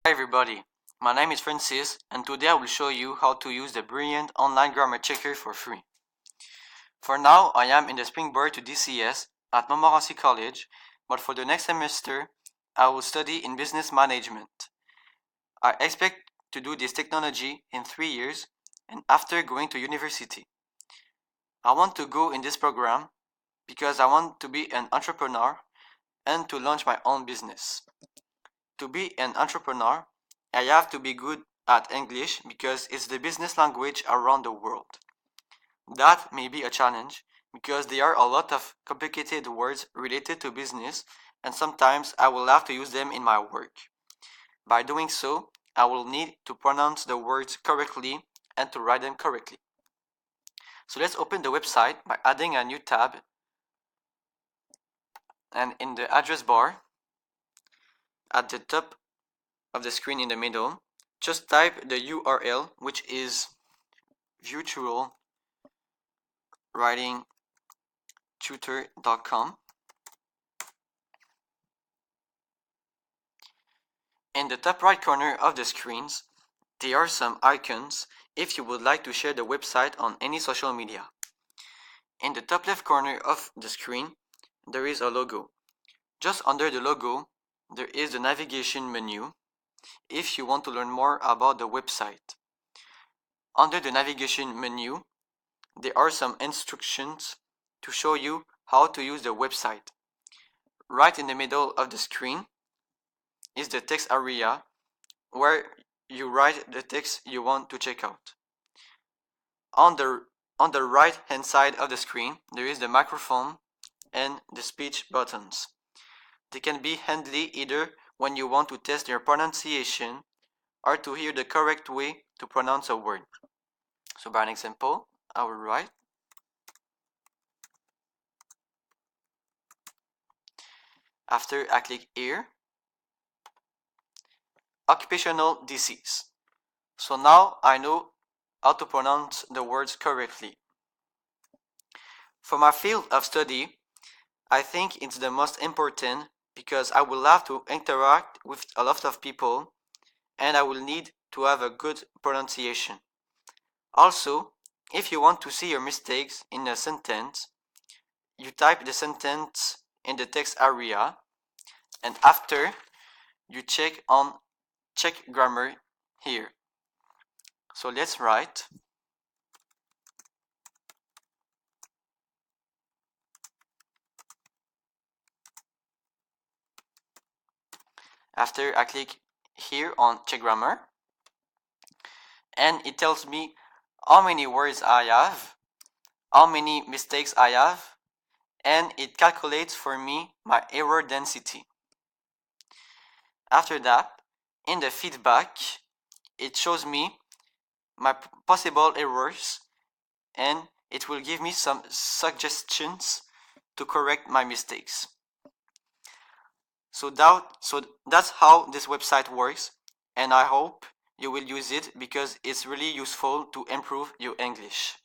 Hi everybody, my name is Francis and today I will show you how to use the brilliant online grammar checker for free. For now, I am in the springboard to DCS at Montmorency College, but for the next semester, I will study in business management. I expect to do this technology in 3 years and after going to university. I want to go in this program because I want to be an entrepreneur and to launch my own business. To be an entrepreneur, I have to be good at English because it's the business language around the world. That may be a challenge because there are a lot of complicated words related to business and sometimes I will have to use them in my work. By doing so, I will need to pronounce the words correctly and to write them correctly. So let's open the website by adding a new tab, and in the address bar at the top of the screen in the middle, just type the URL, which is virtual writing tutor.com. In the top right corner of the screens, there are some icons if you would like to share the website on any social media. In the top left corner of the screen, there is a logo. Just under the logo, there is the navigation menu if you want to learn more about the website. Under the navigation menu, there are some instructions to show you how to use the website. Right in the middle of the screen is the text area where you write the text you want to check out. On the right hand side of the screen, there is the microphone and the speech buttons. They can be handy either when you want to test your pronunciation or to hear the correct way to pronounce a word. So by an example, I will write after I click here, occupational disease. So now I know how to pronounce the words correctly. For my field of study, I think it's the most important because I will have to interact with a lot of people and I will need to have a good pronunciation. Also, if you want to see your mistakes in a sentence, you type the sentence in the text area and after you check on check grammar here. So let's write after I click here on check grammar and it tells me how many words I have, how many mistakes I have, and it calculates for me my error density. After that, in the feedback, it shows me my possible errors and it will give me some suggestions to correct my mistakes. So that's how this website works, and I hope you will use it because it's really useful to improve your English.